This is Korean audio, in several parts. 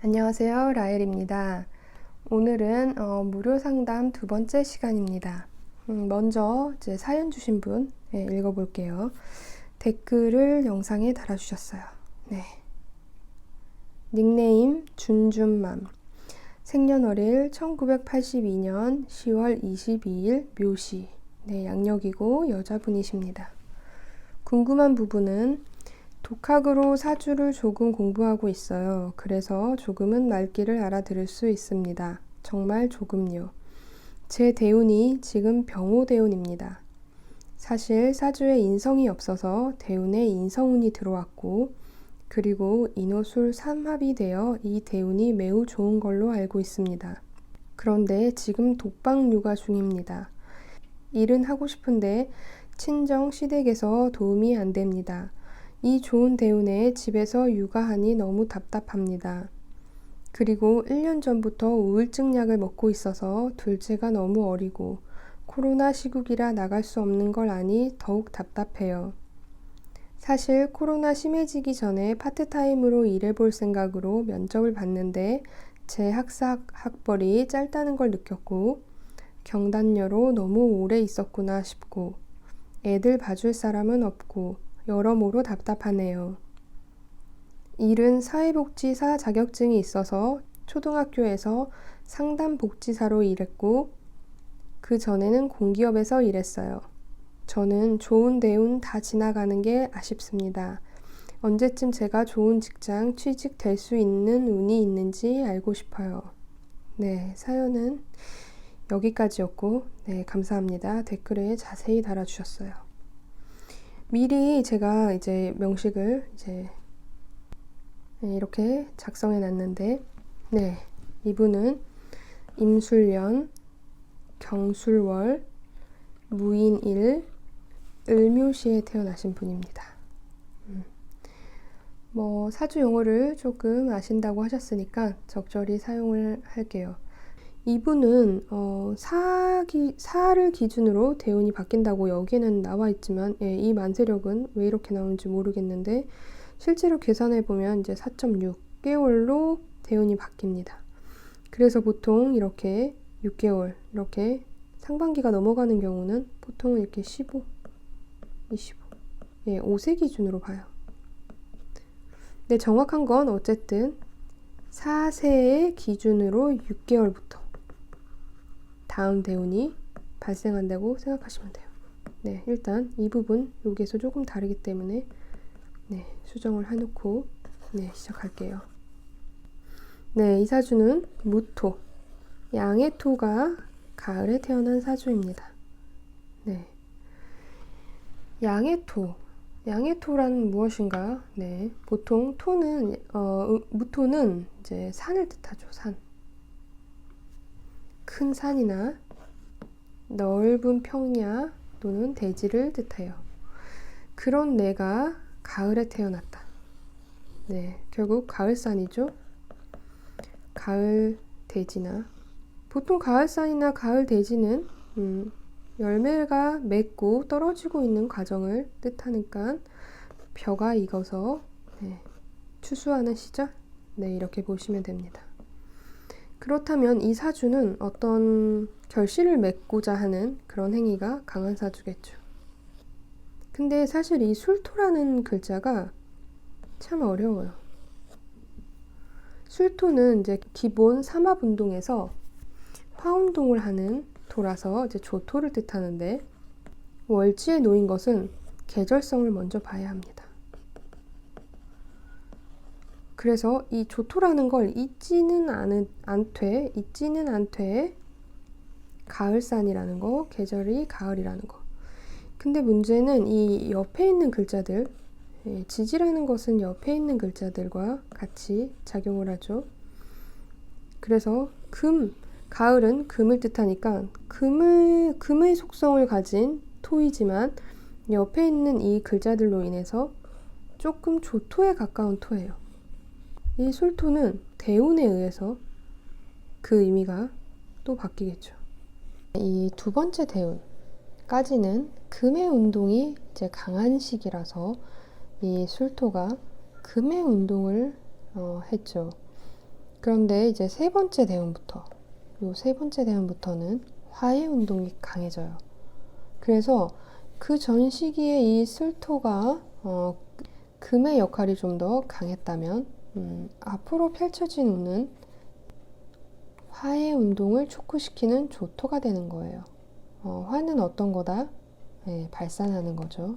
안녕하세요. 라엘입니다. 오늘은 무료 상담 두 번째 시간입니다. 먼저 이제 사연 주신 분 읽어볼게요. 댓글을 영상에 달아주셨어요. 네. 닉네임 준준맘. 생년월일 1982년 10월 22일 묘시. 네, 양력이고 여자분이십니다. 궁금한 부분은 독학으로 사주를 조금 공부하고 있어요. 그래서 조금은 말귀를 알아들을 수 있습니다. 정말 조금요. 제 대운이 지금 병호대운입니다. 사실 사주에 인성이 없어서 대운에 인성운이 들어왔고, 그리고 인호술 삼합이 되어 이 대운이 매우 좋은 걸로 알고 있습니다. 그런데 지금 독방 육아 중입니다. 일은 하고 싶은데 친정 시댁에서 도움이 안 됩니다. 이 좋은 대운에 집에서 육아하니 너무 답답합니다. 그리고 1년 전부터 우울증 약을 먹고 있어서 둘째가 너무 어리고 코로나 시국이라 나갈 수 없는 걸 아니 더욱 답답해요. 사실 코로나 심해지기 전에 파트타임으로 일해볼 생각으로 면접을 봤는데 제 학벌이 짧다는 걸 느꼈고 경단녀로 너무 오래 있었구나 싶고 애들 봐줄 사람은 없고 여러모로 답답하네요. 일은 사회복지사 자격증이 있어서 초등학교에서 상담복지사로 일했고 그 전에는 공기업에서 일했어요. 저는 좋은 대운 다 지나가는 게 아쉽습니다. 언제쯤 제가 좋은 직장 취직될 수 있는 운이 있는지 알고 싶어요. 네, 사연은 여기까지였고, 네, 감사합니다. 댓글에 자세히 달아주셨어요. 미리 제가 이제 명식을 이렇게 작성해 놨는데, 네, 이분은 임술년, 경술월, 무인일, 을묘시에 태어나신 분입니다. 사주 용어를 조금 아신다고 하셨으니까 적절히 사용을 할게요. 이분은 사를 기준으로 대운이 바뀐다고 여기에는 나와 있지만 이 만세력은 왜 이렇게 나오는지 모르겠는데 실제로 계산해 보면 이제 4.6개월로 대운이 바뀝니다. 그래서 보통 이렇게 6개월 이렇게 상반기가 넘어가는 경우는 보통은 이렇게 15, 25, 5세 기준으로 봐요. 근데 정확한 건 어쨌든 4세의 기준으로 6개월부터 다음 대운이 발생한다고 생각하시면 돼요. 네, 일단 이 부분 여기에서 조금 다르기 때문에 수정을 해놓고 시작할게요. 네, 이 사주는 무토, 양의 토가 가을에 태어난 사주입니다. 네, 양의 토란 무엇인가? 네, 보통 토는 무토는 이제 산을 뜻하죠. 산. 큰 산이나 넓은 평야 또는 대지를 뜻해요. 그런 내가 가을에 태어났다. 네, 결국 가을산이죠. 가을 대지나 보통 가을산이나 가을 대지는 열매가 맺고 떨어지고 있는 과정을 뜻하니까 벼가 익어서 추수하는 시절 이렇게 보시면 됩니다. 그렇다면 이 사주는 어떤 결실을 맺고자 하는 그런 행위가 강한 사주겠죠. 근데 사실 이 술토라는 글자가 참 어려워요. 술토는 이제 기본 삼합운동에서 화운동을 하는 토라서 이제 조토를 뜻하는데 월지에 놓인 것은 계절성을 먼저 봐야 합니다. 그래서 이 조토라는 걸 잊지는 않되 가을산이라는 거, 계절이 가을이라는 거. 근데 문제는 이 옆에 있는 글자들, 지지라는 것은 옆에 있는 글자들과 같이 작용을 하죠. 그래서 가을은 금을 뜻하니까 금의 속성을 가진 토이지만 옆에 있는 이 글자들로 인해서 조금 조토에 가까운 토예요. 이 술토는 대운에 의해서 그 의미가 또 바뀌겠죠. 이 두 번째 대운까지는 금의 운동이 이제 강한 시기라서 이 술토가 금의 운동을 했죠. 그런데 이제 세 번째 대운부터, 요 세 번째 대운부터는 화의 운동이 강해져요. 그래서 그 전 시기에 이 술토가 금의 역할이 좀 더 강했다면 앞으로 펼쳐진 운은 화의 운동을 촉구시키는 조토가 되는 거예요. 화는 어떤 거다? 네, 발산하는 거죠.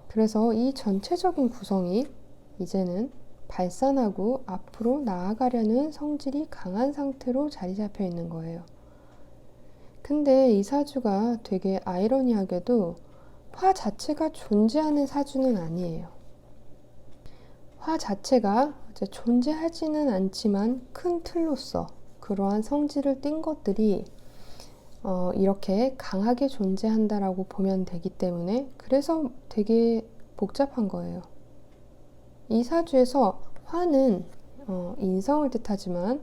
그래서 이 전체적인 구성이 이제는 발산하고 앞으로 나아가려는 성질이 강한 상태로 자리 잡혀 있는 거예요. 근데 이 사주가 되게 아이러니하게도 화 자체가 존재하는 사주는 아니에요. 화 자체가 이제 존재하지는 않지만 큰 틀로서 그러한 성질을 띈 것들이 이렇게 강하게 존재한다라고 보면 되기 때문에 그래서 되게 복잡한 거예요. 이 사주에서 화는 인성을 뜻하지만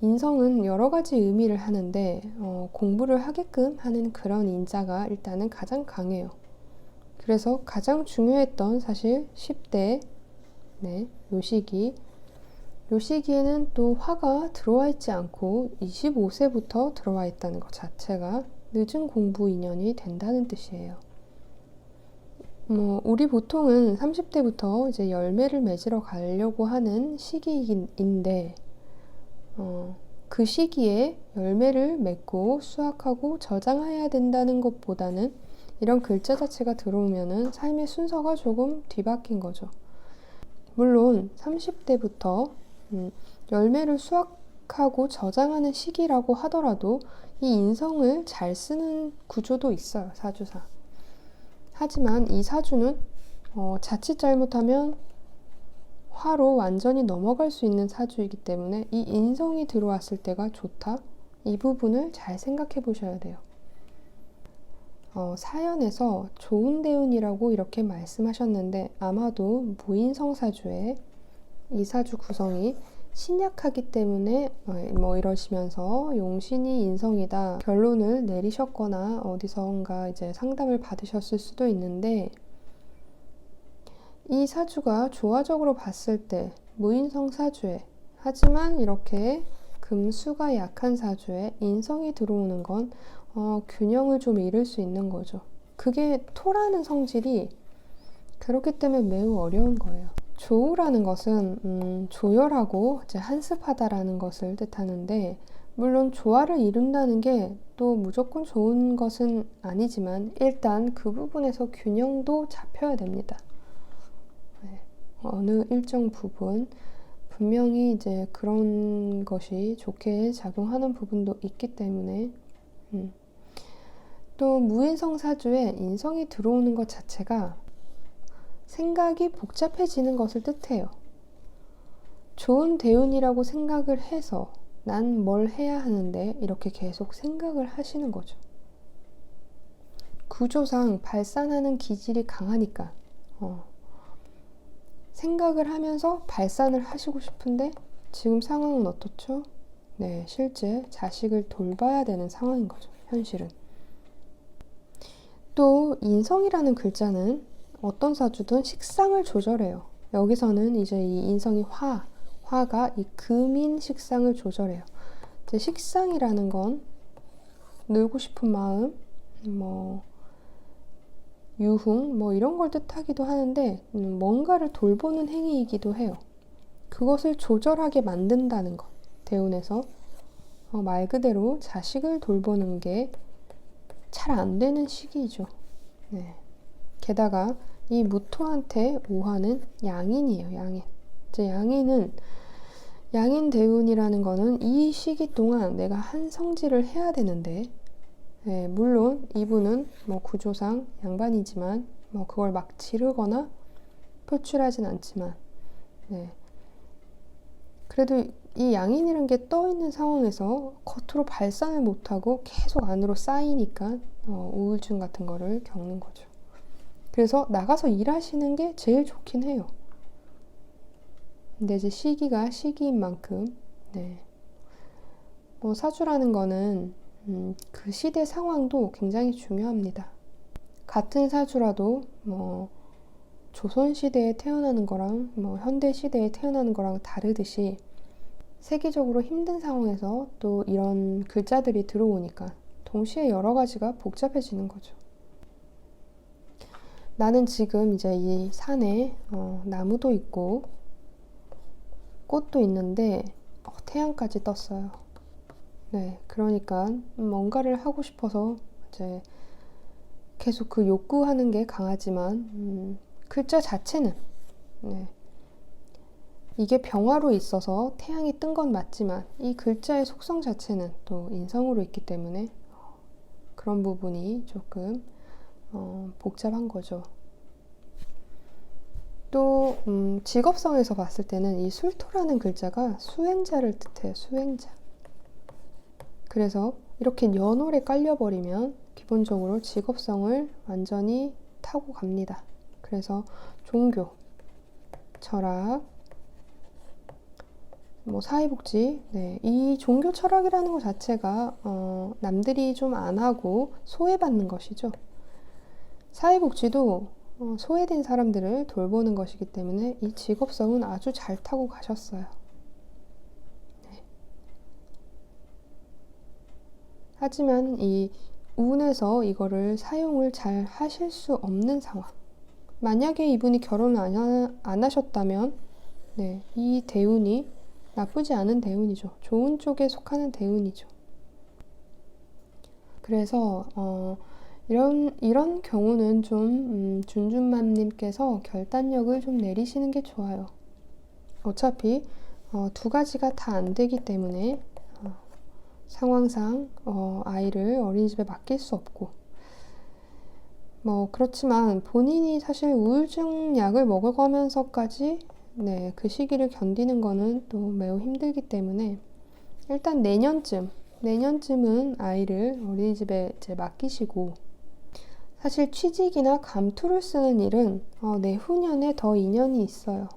인성은 여러 가지 의미를 하는데 공부를 하게끔 하는 그런 인자가 일단은 가장 강해요. 그래서 가장 중요했던 사실 10대 요 시기에는 또 화가 들어와 있지 않고 25세부터 들어와 있다는 것 자체가 늦은 공부 인연이 된다는 뜻이에요. 우리 보통은 30대부터 이제 열매를 맺으러 가려고 하는 시기인데 그 시기에 열매를 맺고 수확하고 저장해야 된다는 것보다는 이런 글자 자체가 들어오면은 삶의 순서가 조금 뒤바뀐 거죠. 물론 30대부터 열매를 수확하고 저장하는 시기라고 하더라도 이 인성을 잘 쓰는 구조도 있어요, 사주상. 하지만 이 사주는 자칫 잘못하면 화로 완전히 넘어갈 수 있는 사주이기 때문에 이 인성이 들어왔을 때가 좋다. 이 부분을 잘 생각해 보셔야 돼요. 사연에서 좋은 대운이라고 이렇게 말씀하셨는데 아마도 무인성 사주에 이 사주 구성이 신약하기 때문에 이러시면서 용신이 인성이다 결론을 내리셨거나 어디선가 이제 상담을 받으셨을 수도 있는데 이 사주가 조화적으로 봤을 때 무인성 사주에 하지만 이렇게 금수가 약한 사주에 인성이 들어오는 건 균형을 좀 잃을 수 있는 거죠. 그게 토라는 성질이 그렇기 때문에 매우 어려운 거예요. 조우라는 것은 조열하고 이제 한습하다라는 것을 뜻하는데 물론 조화를 이룬다는 게 또 무조건 좋은 것은 아니지만 일단 그 부분에서 균형도 잡혀야 됩니다. 어느 일정 부분 분명히 이제 그런 것이 좋게 작용하는 부분도 있기 때문에 또 무인성 사주에 인성이 들어오는 것 자체가 생각이 복잡해지는 것을 뜻해요. 좋은 대운이라고 생각을 해서 난 뭘 해야 하는데 이렇게 계속 생각을 하시는 거죠. 구조상 발산하는 기질이 강하니까 생각을 하면서 발산을 하시고 싶은데 지금 상황은 어떻죠? 네, 실제 자식을 돌봐야 되는 상황인 거죠, 현실은. 또 인성이라는 글자는 어떤 사주든 식상을 조절해요. 여기서는 이제 이 인성이 화가 이 금인 식상을 조절해요. 이제 식상이라는 건 놀고 싶은 마음, 유흥, 이런 걸 뜻하기도 하는데 뭔가를 돌보는 행위이기도 해요. 그것을 조절하게 만든다는 것. 대운에서 말 그대로 자식을 돌보는 게 잘 안 되는 시기이죠. 네. 게다가 이 무토한테 오화는 양인이에요. 양인. 이제 양인 대운이라는 거는 이 시기 동안 내가 한 성질을 해야 되는데 물론 이분은 구조상 양반이지만 그걸 막 지르거나 표출하진 않지만 그래도 이 양인이란 게 떠있는 상황에서 겉으로 발산을 못하고 계속 안으로 쌓이니까 우울증 같은 거를 겪는 거죠. 그래서 나가서 일하시는 게 제일 좋긴 해요. 근데 이제 시기가 시기인 만큼 사주라는 거는 그 시대 상황도 굉장히 중요합니다. 같은 사주라도 조선시대에 태어나는 거랑 뭐 현대시대에 태어나는 거랑 다르듯이 세계적으로 힘든 상황에서 또 이런 글자들이 들어오니까 동시에 여러 가지가 복잡해지는 거죠. 나는 지금 이제 이 산에 나무도 있고 꽃도 있는데 태양까지 떴어요. 네, 그러니까 뭔가를 하고 싶어서 이제 계속 그 욕구하는 게 강하지만 글자 자체는 네, 이게 병화로 있어서 태양이 뜬 건 맞지만 이 글자의 속성 자체는 또 인성으로 있기 때문에 그런 부분이 조금 복잡한 거죠. 또 직업성에서 봤을 때는 이 술토라는 글자가 수행자를 뜻해요. 수행자. 그래서 이렇게 연월에 깔려버리면 기본적으로 직업성을 완전히 타고 갑니다. 그래서 종교, 철학, 뭐 사회복지, 네, 이 종교 철학이라는 것 자체가 남들이 좀 안 하고 소외받는 것이죠. 사회복지도 소외된 사람들을 돌보는 것이기 때문에 이 직업성은 아주 잘 타고 가셨어요. 네. 하지만 이 운에서 이거를 사용을 잘 하실 수 없는 상황. 만약에 이분이 결혼을 안 하셨다면 네, 이 대운이 나쁘지 않은 대운이죠. 좋은 쪽에 속하는 대운이죠. 그래서 이런 경우는 좀 준준맘님께서 결단력을 좀 내리시는 게 좋아요. 어차피 두 가지가 다 안 되기 때문에 상황상 아이를 어린이집에 맡길 수 없고 뭐 그렇지만 본인이 사실 우울증 약을 먹어가면서까지 네, 그 시기를 견디는 거는 또 매우 힘들기 때문에 일단 내년쯤은 아이를 어린이집에 이제 맡기시고 사실 취직이나 감투를 쓰는 일은 내후년에 더 인연이 있어요.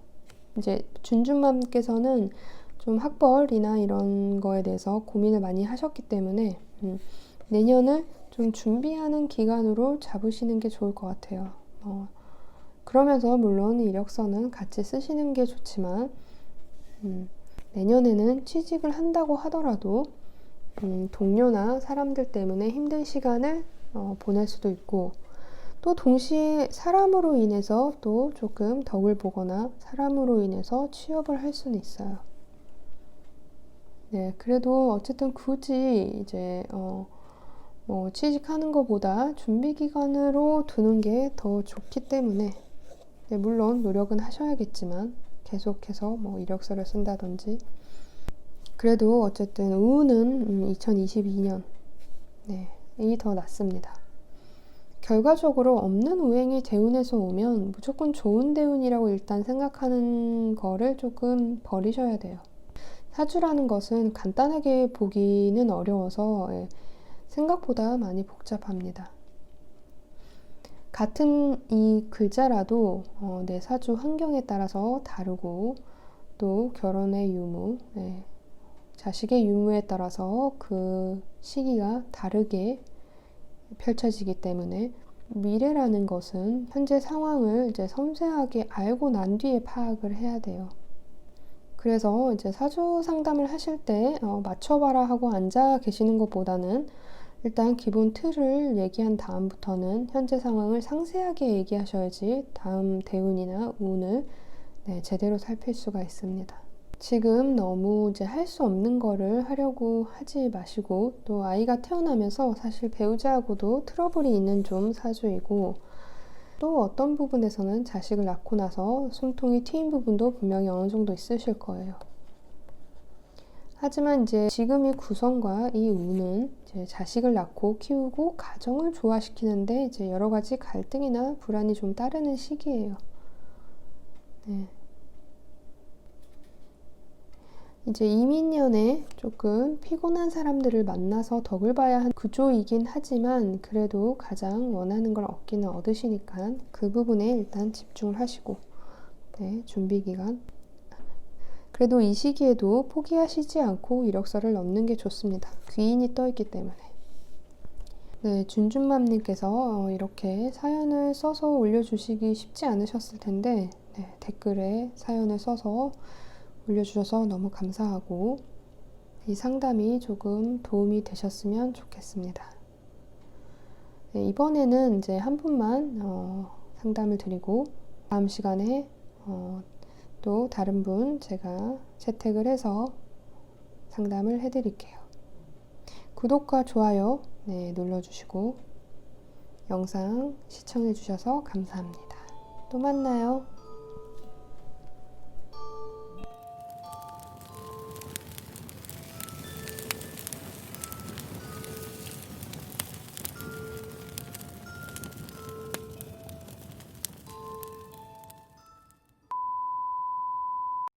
이제 준준맘께서는 좀 학벌이나 이런 거에 대해서 고민을 많이 하셨기 때문에 내년을 좀 준비하는 기간으로 잡으시는 게 좋을 것 같아요. 그러면서 물론 이력서는 같이 쓰시는 게 좋지만 내년에는 취직을 한다고 하더라도 동료나 사람들 때문에 힘든 시간을 보낼 수도 있고 또 동시에 사람으로 인해서 또 조금 덕을 보거나 사람으로 인해서 취업을 할 수는 있어요. 네, 그래도 어쨌든 굳이 이제 뭐 취직하는 것보다 준비 기간으로 두는 게 더 좋기 때문에 네, 물론 노력은 하셔야겠지만 계속해서 뭐 이력서를 쓴다든지 그래도 어쨌든 운은 2022년 네, 이 더 낫습니다. 결과적으로 없는 우행이 대운에서 오면 무조건 좋은 대운이라고 일단 생각하는 거를 조금 버리셔야 돼요. 사주라는 것은 간단하게 보기는 어려워서 생각보다 많이 복잡합니다. 같은 이 글자라도 내 사주 환경에 따라서 다르고 또 결혼의 유무, 자식의 유무에 따라서 그 시기가 다르게 펼쳐지기 때문에 미래라는 것은 현재 상황을 이제 섬세하게 알고 난 뒤에 파악을 해야 돼요. 그래서 이제 사주 상담을 하실 때 맞춰봐라 하고 앉아 계시는 것보다는 일단 기본 틀을 얘기한 다음부터는 현재 상황을 상세하게 얘기하셔야지 다음 대운이나 운을 제대로 살필 수가 있습니다. 지금 너무 이제 할 수 없는 거를 하려고 하지 마시고 또 아이가 태어나면서 사실 배우자하고도 트러블이 있는 좀 사주이고 또 어떤 부분에서는 자식을 낳고 나서 숨통이 트인 부분도 분명히 어느 정도 있으실 거예요. 하지만 이제 지금의 구성과 이 운은 이제 자식을 낳고 키우고 가정을 조화시키는데 이제 여러 가지 갈등이나 불안이 좀 따르는 시기예요. 네. 이제 이민년에 조금 피곤한 사람들을 만나서 덕을 봐야 하는 구조이긴 하지만 그래도 가장 원하는 걸 얻기는 얻으시니까 그 부분에 일단 집중을 하시고 준비기간 그래도 이 시기에도 포기하시지 않고 이력서를 넣는 게 좋습니다. 귀인이 떠있기 때문에 네, 준준맘님께서 이렇게 사연을 써서 올려주시기 쉽지 않으셨을 텐데, 네, 댓글에 사연을 써서 올려주셔서 너무 감사하고, 이 상담이 조금 도움이 되셨으면 좋겠습니다. 네, 이번에는 이제 한 분만 상담을 드리고, 다음 시간에 또 다른 분 제가 채택을 해서 상담을 해드릴게요. 구독과 좋아요 눌러주시고 영상 시청해주셔서 감사합니다. 또 만나요.